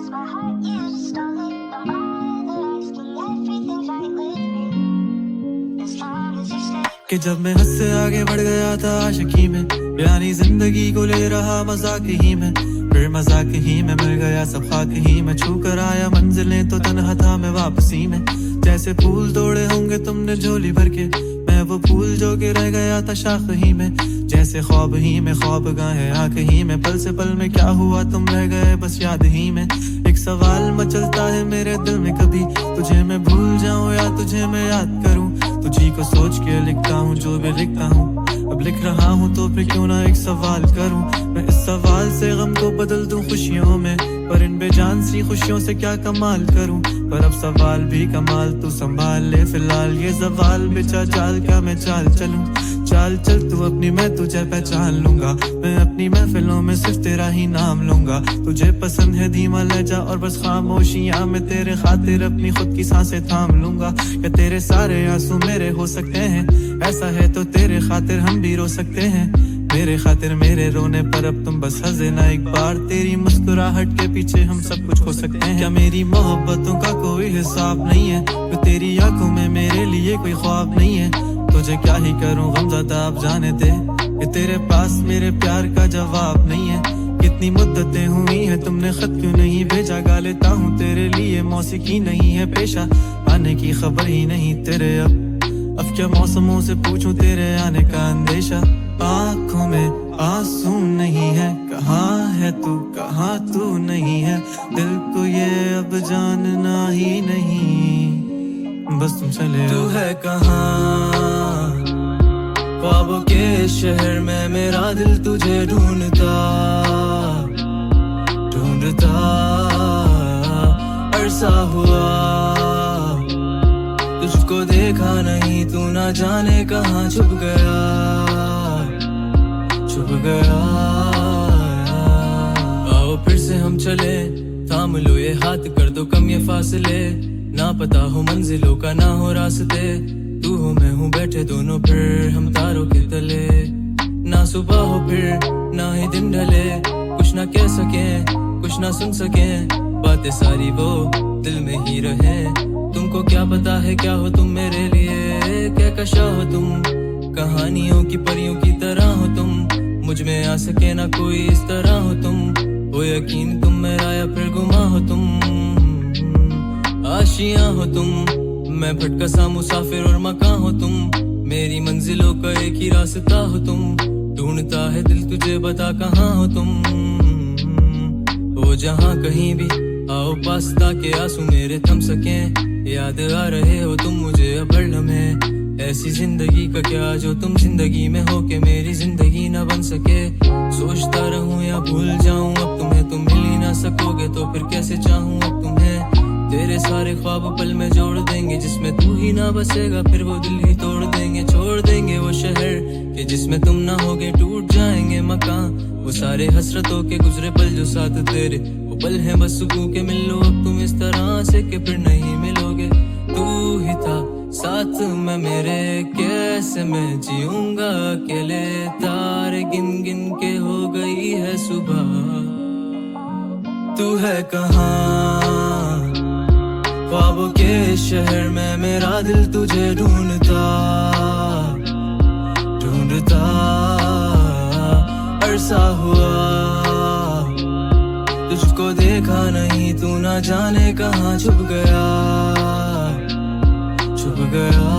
lost my heart, you stole it. Don't bother asking, everything's right with me. As long as you stay. कि जब मैं हद से आगे बढ़ गया था आशिकी में, यानी जिंदगी को ले रहा मजाक ही में, फिर मजाक ही में मिल गया सब खाक ही में, छू कर आया मंजिलें तो तन्हा था मैं वापसी में। जैसे फूल तोड़े होंगे तुमने झोली भर के, मैं वो फूल जो कि रह गया था शाख ही में। जैसे ख्वाब ही में ख्वाब गाहे आंख ही में, पल से पल में क्या हुआ तुम रह गए बस याद ही में। एक सवाल मचलता है मेरे दिल में, कभी तुझे मैं भूल जाऊं या तुझे मैं याद करूं। तुझी को सोच के लिखता हूँ जो भी लिखता हूँ, अब लिख रहा हूँ तो फिर क्यों ना एक सवाल करूं। मैं इस सवाल से गम को बदल दूं खुशियों में, पर इन बेजान सी खुशियों से क्या कमाल करूं। पर अब सवाल भी कमाल तू संभाल ले फिलहाल, ये सवाल बेचा जाल क्या मैं चाल चलूं। चाल चल तू अपनी, मैं तुझे पहचान लूंगा, मैं अपनी महफिलों में सिर्फ तेरा ही नाम लूंगा। तुझे पसंद है धीमा लहजा और बस खामोशियां, मैं तेरे खातिर अपनी खुद की सांसें थाम लूंगा। क्या तेरे सारे आंसू मेरे हो सकते हैं, ऐसा है तो तेरे खातिर हम भी रो सकते हैं। मेरे खातिर मेरे रोने पर अब तुम बस हंसे ना एक बार, तेरी मुस्कुराहट के पीछे हम सब कुछ हो सकते हैं। क्या मेरी मोहब्बतों का कोई हिसाब नहीं है, तो तेरी आंखों में मेरे लिए कोई ख्वाब नहीं है। तुझे क्या ही करूं गमज़दा अब जाने दे, कि तेरे पास मेरे प्यार का जवाब नहीं है। कितनी मुद्दतें हुई हैं तुमने खत क्यों नहीं भेजा, गा लेता हूँ तेरे लिए मौसीकी नहीं है पेशा, आने की खबर ही नहीं तेरे। अब क्या मौसमों से पूछूं तेरे आने का अंदेशा। आँखों में आंसू नहीं है, कहाँ है तू कहाँ तू नहीं है, दिल को ये अब जानना ही नहीं, बस तुम चले। तू है कहाँ ख्वाबों के शहर में, मेरा दिल तुझे ढूंढता ढूंढता अरसा हुआ, तुझको देखा नहीं तू ना जाने कहाँ छुप गया छुप गया। आओ फिर से हम चले, थाम लो ये हाथ कर दो कम ये फासले, ना पता हो मंजिलों का ना हो रास्ते, तू हो मैं हूँ बैठे दोनों फिर हम तारों के तले। ना सुबह हो फिर ना ही दिन ढले, कुछ ना कह सके कुछ ना सुन सके, बातें सारी वो दिल में ही रहे। तुमको क्या पता है क्या हो तुम मेरे लिए, क्या कशा हो तुम, कहानियों की परियों की तरह हो तुम, मुझ में आ सके ना कोई इस तरह हो तुम। हो यकीन तुम मेरा या फिर गुमा हो तुम, आशियां हो तुम, मैं भटका सा मुसाफिर और मकान हो तुम, मेरी मंजिलों का एक ही रास्ता हो तुम, ढूंढता है दिल तुझे बता कहाँ हो तुम। हो जहाँ कहीं भी आओ पास ताकि आंसू मेरे थम सके, याद आ रहे हो तुम मुझे अब हर लम्हे, ऐसी जिंदगी का क्या जो तुम जिंदगी में हो के मेरी जिंदगी ना बन सके। सोचता रहूं या भूल जाऊं अब तुम्हें, तुम मिल ही ना सकोगे तो फिर कैसे चाहूं अब तुम्हें। तेरे सारे ख्वाब पल में जोड़ देंगे, जिसमें तू ही ना बसेगा फिर वो दिल ही तोड़ देंगे। छोड़ देंगे वो शहर कि जिसमें तुम ना होगे, टूट जाएंगे मकान वो सारे हसरतों के गुजरे पल जो साथ तेरे, वो पल हैं बस सुकून के। मिल लो अब तुम इस तरह से कि फिर नहीं मिलोगे, तू ही था साथ में मेरे, कैसे मैं जीऊंगा अकेले। तारे गिन गिन के हो गई है सुबह, तू है कहाँ ख्वाबों के शहर में, मेरा दिल तुझे ढूंढता ढूंढता अरसा हुआ, तुझको देखा नहीं तू ना जाने कहाँ छुप गया छुप गया।